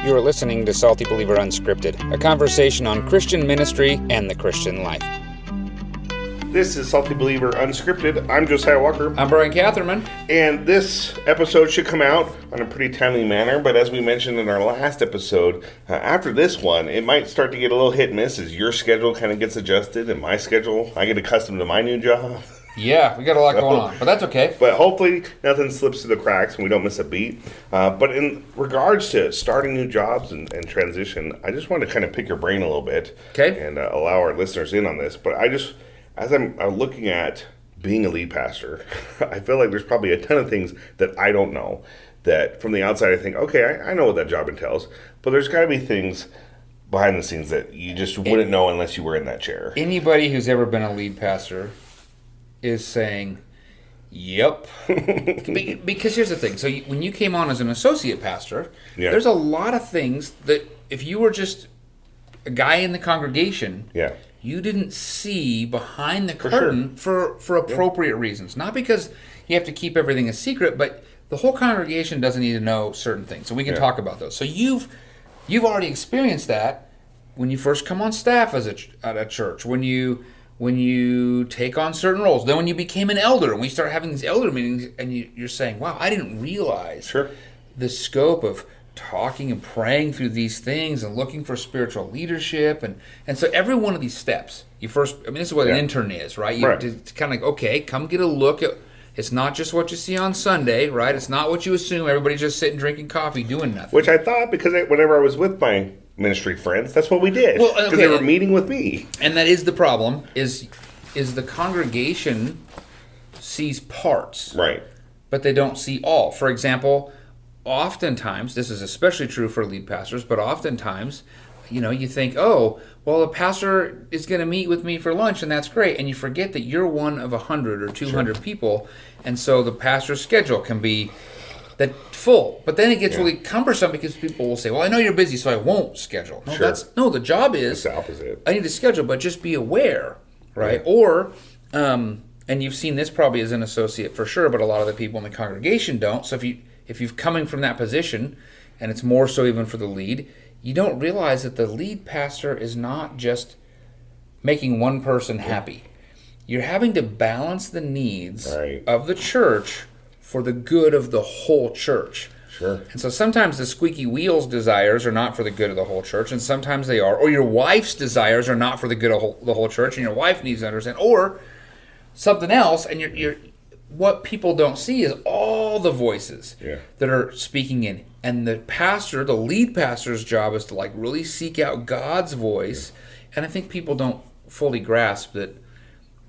You are listening to Salty Believer Unscripted, a conversation on Christian ministry and the Christian life. This is Salty Believer Unscripted. I'm Josiah Walker. I'm Bryan Catherman. And this episode should come out on a pretty timely manner, but as we mentioned in our last episode, after this one, it might start to get a little hit and miss as your schedule kind of gets adjusted and my schedule, I get accustomed to my new job. Yeah, we got a lot going on, but that's okay. But hopefully nothing slips through the cracks and we don't miss a beat. But in regards to starting new jobs and transition, I just want to kind of pick your brain a little bit, okay, and allow our listeners in on this. But as I'm looking at being a lead pastor, I feel like there's probably a ton of things that I don't know, that from the outside I think, okay, I know what that job entails, but there's got to be things behind the scenes that you just wouldn't know unless you were in that chair. Anybody who's ever been a lead pastor is saying, yep. Because here's the thing. So when you came on as an associate pastor, there's a lot of things that if you were just a guy in the congregation, you didn't see behind the curtain for appropriate reasons. Not because you have to keep everything a secret, but the whole congregation doesn't need to know certain things. So we can talk about those. So you've already experienced that when you first come on staff at a church, when you take on certain roles, then when you became an elder, and we start having these elder meetings, and you're saying, wow, I didn't realize the scope of talking and praying through these things and looking for spiritual leadership. And so every one of these steps, this is what an intern is, right? It's kind of like, okay, come get a look at, it's not just what you see on Sunday, right? It's not what you assume. Everybody's just sitting, drinking coffee, doing nothing. Which I thought, because whenever I was with my ministry friends, that's what we did. Because they were meeting with me. And that is the problem, is the congregation sees parts. Right. But they don't see all. For example, oftentimes, this is especially true for lead pastors, but oftentimes, you think, oh, well, the pastor is going to meet with me for lunch, and that's great. And you forget that you're one of 100 or 200 people, and so the pastor's schedule can be that full. But then it gets really cumbersome because people will say, well, I know you're busy, so I won't schedule. No, the job is, it's the opposite. I need to schedule, but just be aware, right? Or, and you've seen this probably as an associate for sure, but a lot of the people in the congregation don't. So if you're coming from that position, and it's more so even for the lead, you don't realize that the lead pastor is not just making one person happy. You're having to balance the needs of the church for the good of the whole church. Sure. And so sometimes the squeaky wheel's desires are not for the good of the whole church, and sometimes they are. Or your wife's desires are not for the good of the whole church, and your wife needs to understand. Or something else, and you're what people don't see is all the voices that are speaking in. And the pastor, the lead pastor's job is to really seek out God's voice. And I think people don't fully grasp that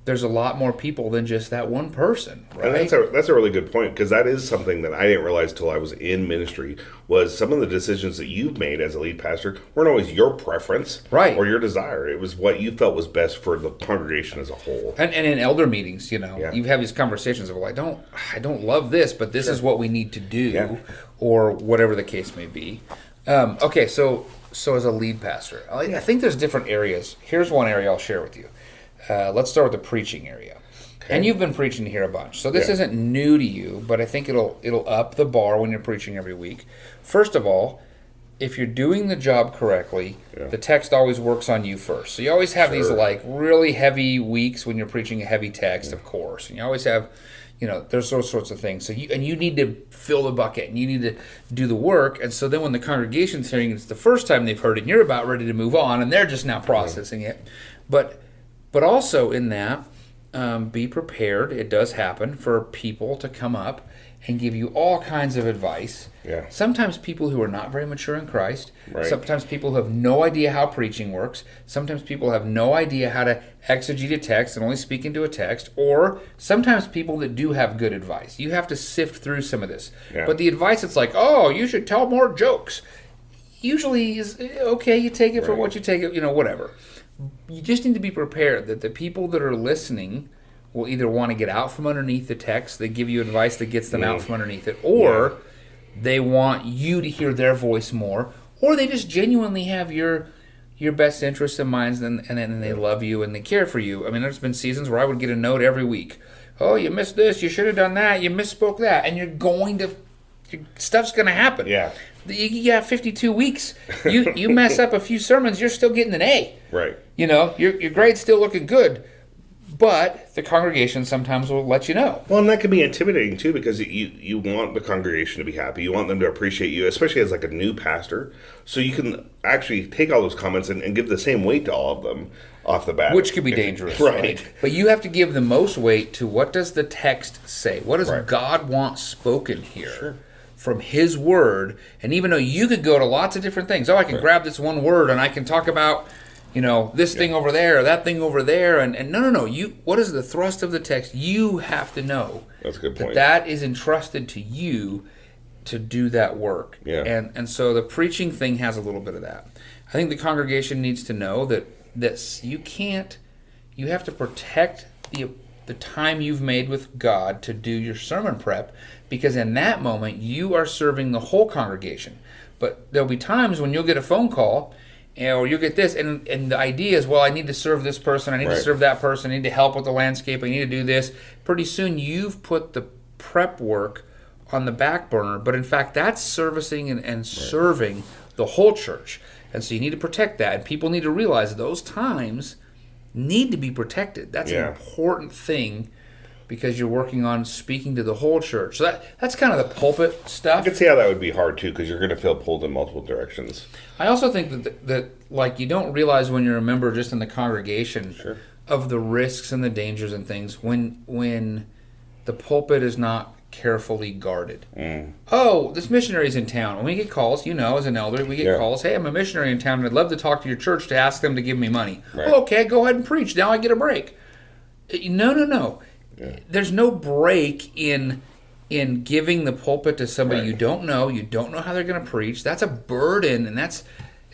there's a lot more people than just that one person, right? And that's a really good point, because that is something that I didn't realize till I was in ministry, was some of the decisions that you've made as a lead pastor weren't always your preference or your desire. It was what you felt was best for the congregation as a whole. And in elder meetings, you have these conversations of, well, I don't love this, but this is what we need to do, or whatever the case may be. Okay, so as a lead pastor, I think there's different areas. Here's one area I'll share with you. Let's start with the preaching area. Okay. And you've been preaching here a bunch. So this isn't new to you, but I think it'll up the bar when you're preaching every week. First of all, if you're doing the job correctly, the text always works on you first. So you always have these really heavy weeks when you're preaching a heavy text, of course. And you always have, there's those sorts of things. So you need to fill the bucket, and you need to do the work. And so then when the congregation's hearing it's the first time they've heard it, and you're about ready to move on, and they're just now processing it. But also in that, be prepared. It does happen for people to come up and give you all kinds of advice. Yeah. Sometimes people who are not very mature in Christ. Right. Sometimes people who have no idea how preaching works. Sometimes people have no idea how to exegete a text and only speak into a text. Or sometimes people that do have good advice. You have to sift through some of this. Yeah. But the advice that's like, oh, you should tell more jokes, usually is okay. You take it for what you take it, whatever. You just need to be prepared that the people that are listening will either want to get out from underneath the text, they give you advice that gets them out from underneath it, or they want you to hear their voice more, or they just genuinely have your best interests in mind, and they love you and they care for you. I mean, there's been seasons where I would get a note every week. Oh, you missed this, you should have done that, you misspoke that, and you're going to stuff's going to happen. Yeah. You got 52 weeks. You mess up a few sermons, you're still getting an A. Right. You know, your grade's still looking good. But the congregation sometimes will let you know. Well, and that can be intimidating, too, because you want the congregation to be happy. You want them to appreciate you, especially as like a new pastor. So you can actually take all those comments and give the same weight to all of them off the bat. Which could be dangerous. Right. But you have to give the most weight to what does the text say? What does God want spoken here? Sure. From His Word. And even though you could go to lots of different things. Oh, I can grab this one word and I can talk about... this thing over there, or that thing over there, and no. What is the thrust of the text? You have to know. That's a good point. That is entrusted to you to do that work. Yeah. And so the preaching thing has a little bit of that. I think the congregation needs to know that you have to protect the time you've made with God to do your sermon prep, because in that moment you are serving the whole congregation. But there'll be times when you'll get a phone call, or you'll get this, and the idea is, well, I need to serve this person, I need to serve that person, I need to help with the landscape, I need to do this. Pretty soon you've put the prep work on the back burner, but in fact that's servicing and serving the whole church. And so you need to protect that, and people need to realize those times need to be protected. That's an important thing, because you're working on speaking to the whole church. So that's kind of the pulpit stuff. I can see how that would be hard, too, because you're going to feel pulled in multiple directions. I also think that you don't realize when you're a member just in the congregation of the risks and the dangers and things when the pulpit is not carefully guarded. Oh, this missionary's in town. When we get calls, as an elder, we get calls, hey, I'm a missionary in town, and I'd love to talk to your church to ask them to give me money. Right. Oh, okay, go ahead and preach. Now I get a break. No. Yeah. There's no break in giving the pulpit to somebody you don't know. You don't know how they're going to preach. That's a burden, and it's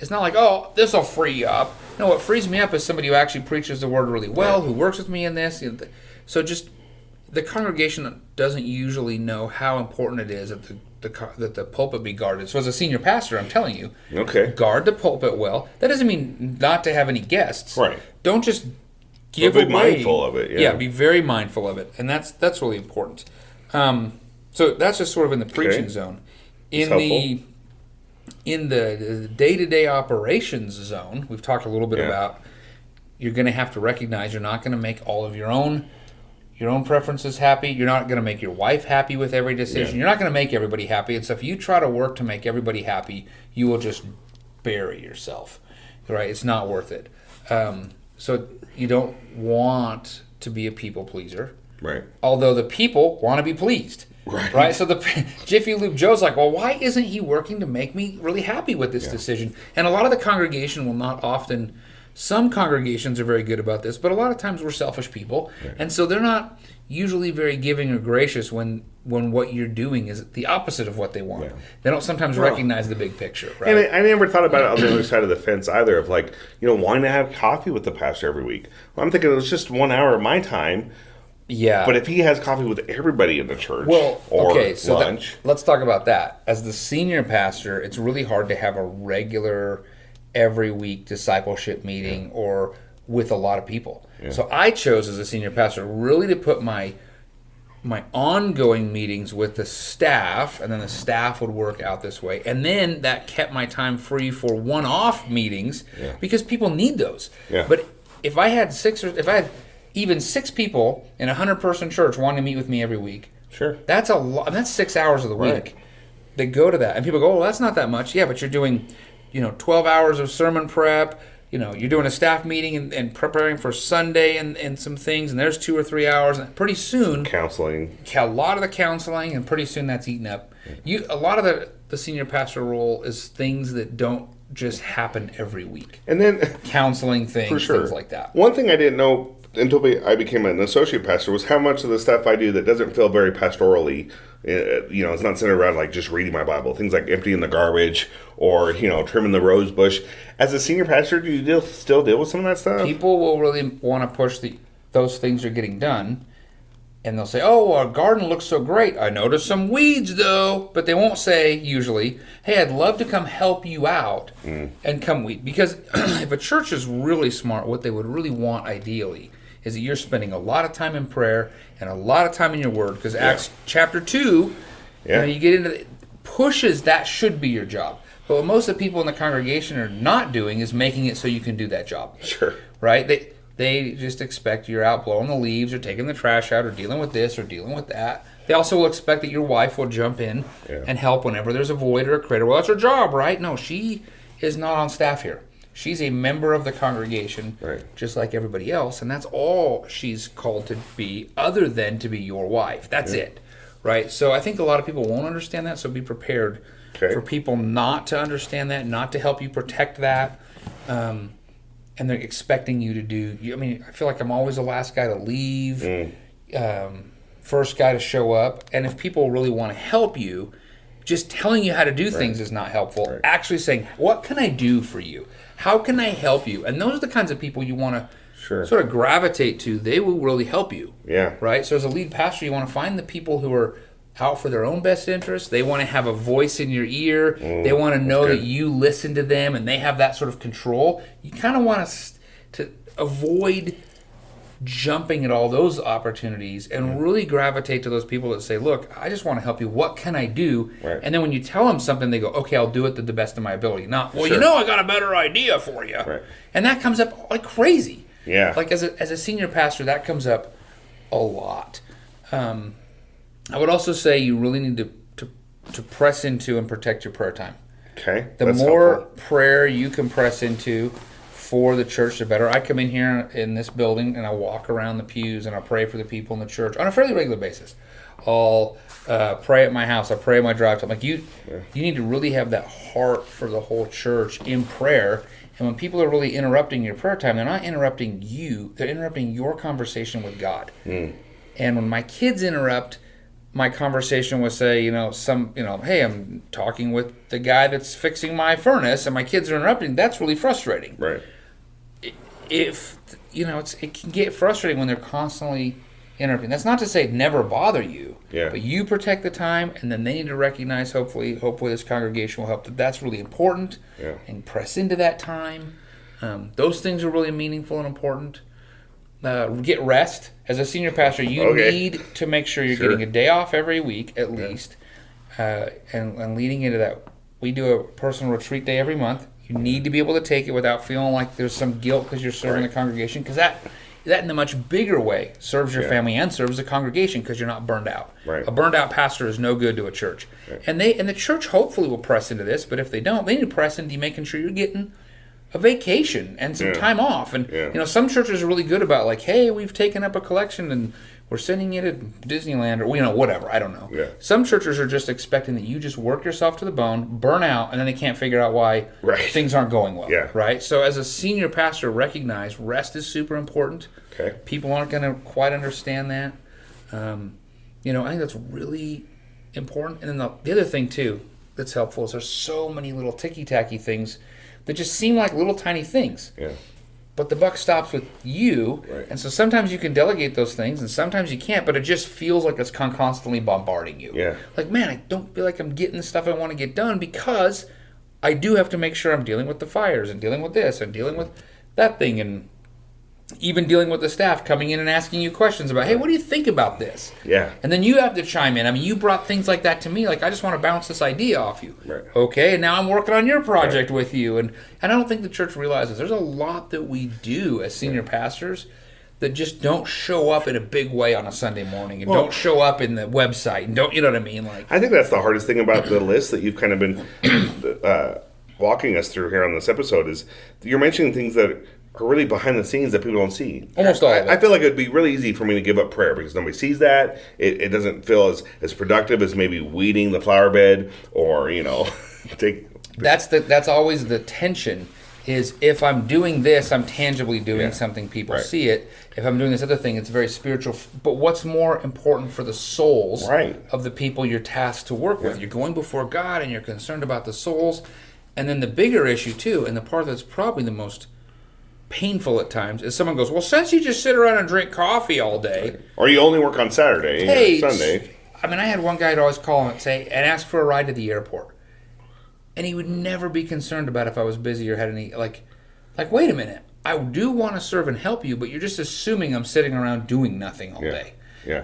not like, oh, this will free you up. No, what frees me up is somebody who actually preaches the word really well, who works with me in this. So just the congregation doesn't usually know how important it is that the pulpit be guarded. So as a senior pastor, I'm telling you, guard the pulpit well. That doesn't mean not to have any guests. Right. Don't just be mindful of it. Yeah, be very mindful of it, and that's really important. So that's just sort of in the preaching zone. In the day-to-day operations zone, we've talked a little bit about. You're going to have to recognize you're not going to make all of your own preferences happy. You're not going to make your wife happy with every decision. Yeah. You're not going to make everybody happy, and so if you try to work to make everybody happy, you will just bury yourself. Right? It's not worth it. So you don't want to be a people pleaser. Right. Although the people want to be pleased. Right. So the Jiffy Lube Joe's like, well, why isn't he working to make me really happy with this decision? And a lot of the congregation will not often. Some congregations are very good about this, but a lot of times we're selfish people, and so they're not usually very giving or gracious when what you're doing is the opposite of what they want. Yeah. They don't sometimes recognize the big picture. Right? And I never thought about it on the other side of the fence either, of like, wanting to have coffee with the pastor every week. Well, I'm thinking it was just 1 hour of my time. Yeah. But if he has coffee with everybody in the church so lunch. Let's talk about that. As the senior pastor, it's really hard to have a regular every week discipleship meeting or with a lot of people. Yeah. So I chose as a senior pastor really to put my ongoing meetings with the staff, and then the staff would work out this way. And then that kept my time free for one-off meetings because people need those. Yeah. But if I had even six people in a 100-person church wanting to meet with me every week, that's a lot. That's 6 hours of the week. They go to that. And people go, well, that's not that much. Yeah, but you're doing 12 hours of sermon prep. You're doing a staff meeting and preparing for Sunday and some things, and there's 2 or 3 hours. And pretty soon, counseling. A lot of the counseling, and pretty soon that's eaten up. A lot of the senior pastor role is things that don't just happen every week. And then counseling things, things like that. One thing I didn't know until I became an associate pastor was how much of the stuff I do that doesn't feel very pastorally. It's not centered around like just reading my Bible. Things like emptying the garbage or trimming the rose bush. As a senior pastor, do you still deal with some of that stuff? People will really want to push those things are getting done, and they'll say, "Oh, our garden looks so great. I noticed some weeds though," but they won't say usually, "Hey, I'd love to come help you out and come weed." Because if a church is really smart, what they would really want ideally is that you're spending a lot of time in prayer and a lot of time in your word. Because Acts chapter 2, you get into pushes that should be your job. But what most of the people in the congregation are not doing is making it so you can do that job. Sure. Right? They just expect you're out blowing the leaves or taking the trash out or dealing with this or dealing with that. They also will expect that your wife will jump in and help whenever there's a void or a critter. Well, that's her job, right? No, she is not on staff here. She's a member of the congregation, just like everybody else, and that's all she's called to be, other than to be your wife. That's it, right? So I think a lot of people won't understand that, so be prepared for people not to understand that, not to help you protect that, and they're expecting you to do. I mean, I feel like I'm always the last guy to leave, first guy to show up, and if people really want to help you, just telling you how to do things is not helpful. Actually saying, what can I do for you? How can I help you? And those are the kinds of people you want to sort of gravitate to. They will really help you. Yeah. Right? So as a lead pastor, you want to find the people who are out for their own best interests. They want to have a voice in your ear. They want to know that you listen to them and they have that sort of control. You kind of want to avoid jumping at all those opportunities and really gravitate to those people that say, look, I just want to help you. What can I do? And then when you tell them something, they go, okay, I'll do it to the best of my ability. Not, well, I got a better idea for you. And that comes up like crazy. Yeah. Like as a senior pastor, that comes up a lot. I would also say you really need to press into and protect your prayer time. Okay. The more prayer you can press into for the church, the better. I come in here in this building and I walk around the pews and I pray for the people in the church on a fairly regular basis. I'll pray at my house. I pray at my drive. I'm like, you need to really have that heart for the whole church in prayer. And when people are really interrupting your prayer time, they're not interrupting you. They're interrupting your conversation with God. And when my kids interrupt my conversation with, say, hey, I'm talking with the guy that's fixing my furnace and my kids are interrupting, that's really frustrating. Right. If, it can get frustrating when they're constantly interrupting. That's not to say never bother you, but you protect the time, and then they need to recognize, hopefully this congregation will help, that's really important, and press into that time. Those things are really meaningful and important. Get rest. As a senior pastor, you need to make sure you're getting a day off every week at least, and leading into that. We do a personal retreat day every month. You need to be able to take it without feeling like there's some guilt because you're serving the congregation, because that in a much bigger way serves your family and serves the congregation, because you're not burned out. A burned out pastor is no good to a church. And the church hopefully will press into this, but if they don't, they need to press into making sure you're getting a vacation and some time off. And some churches are really good about, like, hey, we've taken up a collection and we're sending it to Disneyland, or whatever, I don't know. Some churches are just expecting that you just work yourself to the bone, burn out, and then they can't figure out why things aren't going well. Right? So as a senior pastor, recognize rest is super important. People aren't going to quite understand that. I think that's really important. And then the other thing too that's helpful is there's so many little ticky-tacky things that just seem like little tiny things. But the buck stops with you, and so sometimes you can delegate those things, and sometimes you can't, but it just feels like it's constantly bombarding you. Like, man, I don't feel like I'm getting the stuff I want to get done, because I do have to make sure I'm dealing with the fires, and dealing with this, and dealing with that thing, and even dealing with the staff coming in and asking you questions about, hey, what do you think about this? And then you have to chime in. I mean, you brought things like that to me, like, I just want to bounce this idea off you. Okay, and now I'm working on your project with you. And I don't think the church realizes there's a lot that we do as senior pastors that just don't show up in a big way on a Sunday morning, and don't show up in the website, and don't, you know what I mean? Like, I think that's the hardest thing about the list that you've kind of been walking us through here on this episode, is you're mentioning things that are really behind the scenes that people don't see. Almost all of it. I feel like it would be really easy for me to give up prayer because nobody sees that. It doesn't feel as productive as maybe weeding the flower bed, or take. That's always the tension. Is if I'm doing this, I'm tangibly doing something. People see it. If I'm doing this other thing, it's very spiritual. But what's more important for the souls of the people you're tasked to work with? You're going before God, and you're concerned about the souls. And then the bigger issue too, and the part that's probably the most painful at times, is someone goes, well, since you just sit around and drink coffee all day, or you only work on Saturday or Sunday. I mean, I had one guy who'd always call and ask for a ride to the airport, and he would never be concerned about if I was busy or had any like wait a minute, I do want to serve and help you, but you're just assuming I'm sitting around doing nothing all day.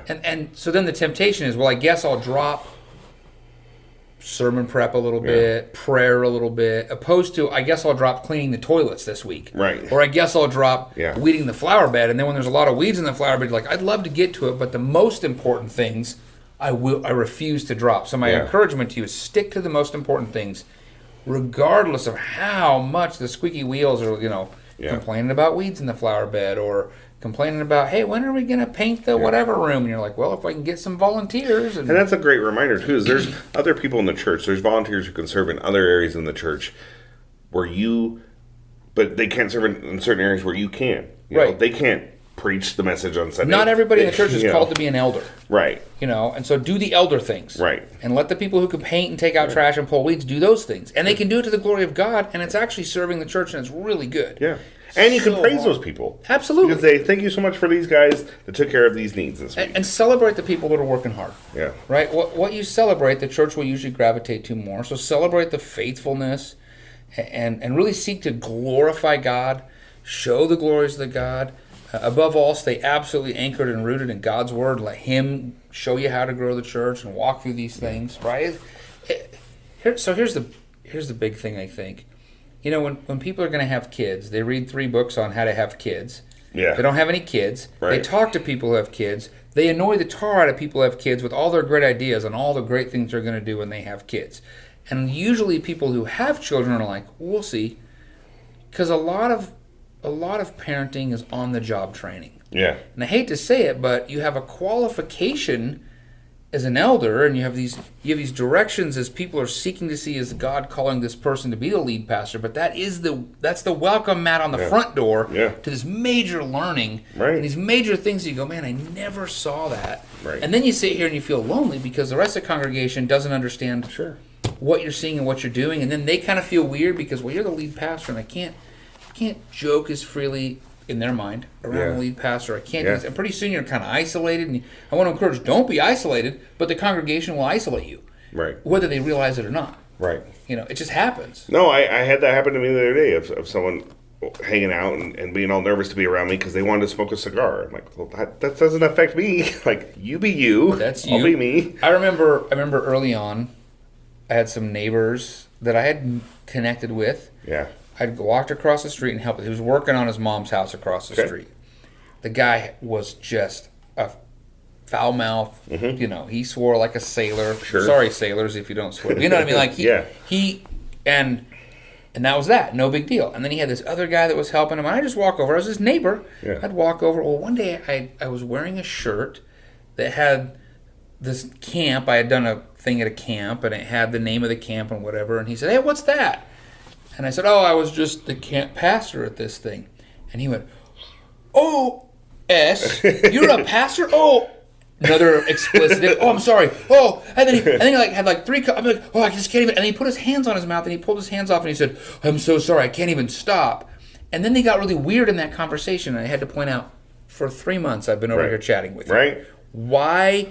And so then the temptation is, well, I guess I'll drop sermon prep a little bit, prayer a little bit, opposed to, I guess I'll drop cleaning the toilets this week. Right. Or I guess I'll drop weeding the flower bed. And then when there's a lot of weeds in the flower bed, like, I'd love to get to it, but the most important things I refuse to drop. So my encouragement to you is stick to the most important things, regardless of how much the squeaky wheels are, complaining about weeds in the flower bed, or complaining about, hey, when are we going to paint the whatever room? And you're like, well, if I can get some volunteers. And that's a great reminder, too, is there's other people in the church. There's volunteers who can serve in other areas in the church but they can't serve in certain areas where you can. You know, they can't preach the message on Sunday. Not everybody in the church is called to be an elder. Right. And so do the elder things. Right. And let the people who can paint and take out trash and pull weeds do those things. And they can do it to the glory of God, and it's actually serving the church, and it's really good. Yeah. And you can praise those people. Absolutely. You can say, thank you so much for these guys that took care of these needs this week. And celebrate the people that are working hard. Yeah. Right? What you celebrate, the church will usually gravitate to more. So celebrate the faithfulness and really seek to glorify God, show the glories of the God. Above all, stay absolutely anchored and rooted in God's Word. Let Him show you how to grow the church and walk through these things, right? So here's the big thing, I think. When people are going to have kids, they read 3 books on how to have kids. Yeah. They don't have any kids. Right. They talk to people who have kids. They annoy the tar out of people who have kids with all their great ideas on all the great things they're going to do when they have kids. And usually people who have children are like, we'll see. Because a lot of parenting is on-the-job training. Yeah. And I hate to say it, but you have a qualification as an elder, and you have these directions as people are seeking to see as God calling this person to be the lead pastor. But that's the welcome mat on the front door to this major learning and these major things. You go, man, I never saw that. Right. And then you sit here and you feel lonely because the rest of the congregation doesn't understand what you're seeing and what you're doing, and then they kind of feel weird because, well, you're the lead pastor, and I can't joke as freely in their mind around the lead pastor. I can't do this. And pretty soon you're kind of isolated. And I want to encourage, don't be isolated, but the congregation will isolate you. Right. Whether they realize it or not. Right. It just happens. No, I had that happen to me the other day of someone hanging out and being all nervous to be around me because they wanted to smoke a cigar. I'm like, well, that doesn't affect me. Like, you be you. That's you. I'll be me. I remember early on, I had some neighbors that I had connected with. Yeah. I'd walked across the street and helped. He was working on his mom's house across the street. The guy was just a foul mouth. Mm-hmm. He swore like a sailor. Sure. Sorry, sailors, if you don't swear. You know what I mean? Like he and that was that. No big deal. And then he had this other guy that was helping him. And I just walk over. I was his neighbor. Yeah. I'd walk over. Well, one day I was wearing a shirt that had this camp. I had done a thing at a camp, and it had the name of the camp and whatever. And he said, "Hey, what's that?" And I said, "Oh, I was just the camp pastor at this thing." And he went, "Oh, you're a pastor? Oh," another explicit. "Oh, I'm sorry. Oh," and then he had like 3 cups. I'm like, "Oh, I just can't even." And he put his hands on his mouth, and he pulled his hands off, and he said, "I'm so sorry. I can't even stop." And then they got really weird in that conversation, and I had to point out, for 3 months I've been over here chatting with you. Right. Why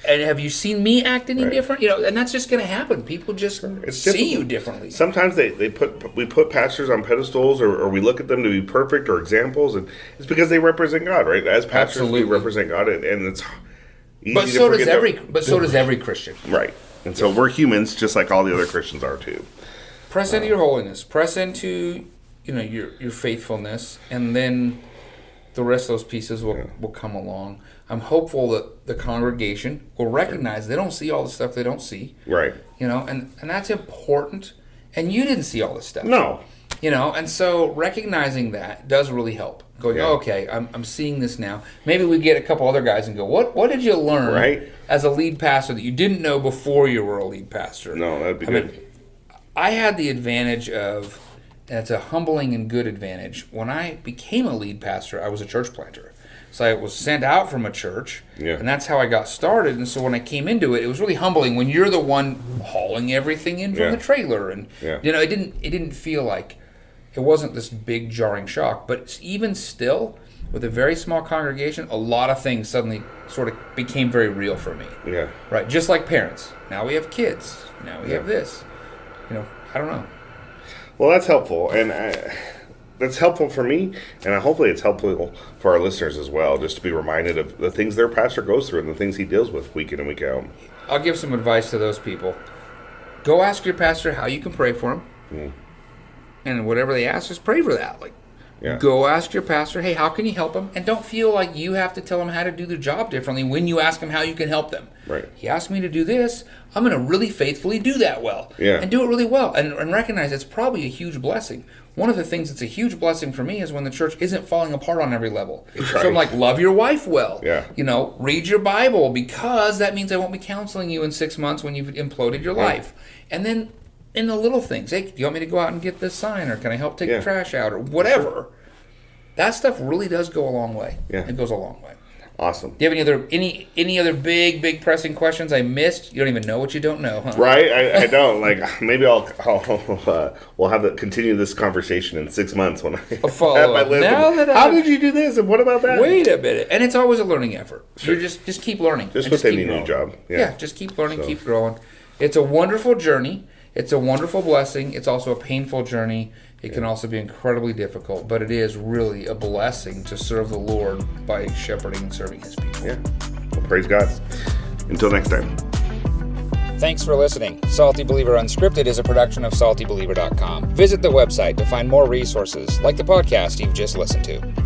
and have you seen me act any different? And that's just going to happen. People just see you differently. Sometimes we put pastors on pedestals, or we look at them to be perfect or examples, and it's because they represent God, right? As pastors, we represent God, and it's easy to forget. But so does every Christian, right? And so we're humans, just like all the other Christians are too. Press into your holiness. Press into your faithfulness, and then the rest of those pieces will come along. I'm hopeful that the congregation will recognize they don't see all the stuff they don't see. Right. And that's important. And you didn't see all this stuff. No. And so recognizing that does really help. Going, okay, I'm seeing this now. Maybe we get a couple other guys and go, what did you learn as a lead pastor that you didn't know before you were a lead pastor? No, that'd be good. I had the advantage of, and it's a humbling and good advantage, when I became a lead pastor, I was a church planter. So I was sent out from a church, and that's how I got started. And so when I came into it, it was really humbling when you're the one hauling everything in from the trailer. And it didn't feel like, it wasn't this big jarring shock. But even still, with a very small congregation, a lot of things suddenly sort of became very real for me. Yeah. Right. Just like parents. Now we have kids. Now we have this. I don't know. Well, that's helpful, and that's helpful for me, and hopefully it's helpful for our listeners as well, just to be reminded of the things their pastor goes through and the things he deals with week in and week out. I'll give some advice to those people. Go ask your pastor how you can pray for him. And whatever they ask, just pray for that. Go ask your pastor, hey, how can you help them? And don't feel like you have to tell them how to do their job differently when you ask them how you can help them. Right. He asked me to do this. I'm going to really faithfully do that well. Yeah. And do it really well. And recognize it's probably a huge blessing. One of the things that's a huge blessing for me is when the church isn't falling apart on every level. Right. So I'm like, love your wife well. Yeah. Read your Bible, because that means I won't be counseling you in 6 months when you've imploded your life. And then in the little things, hey, do you want me to go out and get this sign, or can I help take the trash out, or whatever? Sure. That stuff really does go a long way. Yeah. It goes a long way. Awesome. Do you have any other big pressing questions I missed? You don't even know what you don't know, huh? Right? I don't. Maybe we'll have to continue this conversation in 6 months when I follow up. How did you do this, and what about that? Wait a minute. And it's always a learning effort. Sure. You just keep learning. Just with any new job. Yeah, just keep learning, keep growing. It's a wonderful journey. It's a wonderful blessing. It's also a painful journey. It can also be incredibly difficult, but it is really a blessing to serve the Lord by shepherding and serving His people. Yeah. Well, praise God. Until next time. Thanks for listening. Salty Believer Unscripted is a production of SaltyBeliever.com. Visit the website to find more resources like the podcast you've just listened to.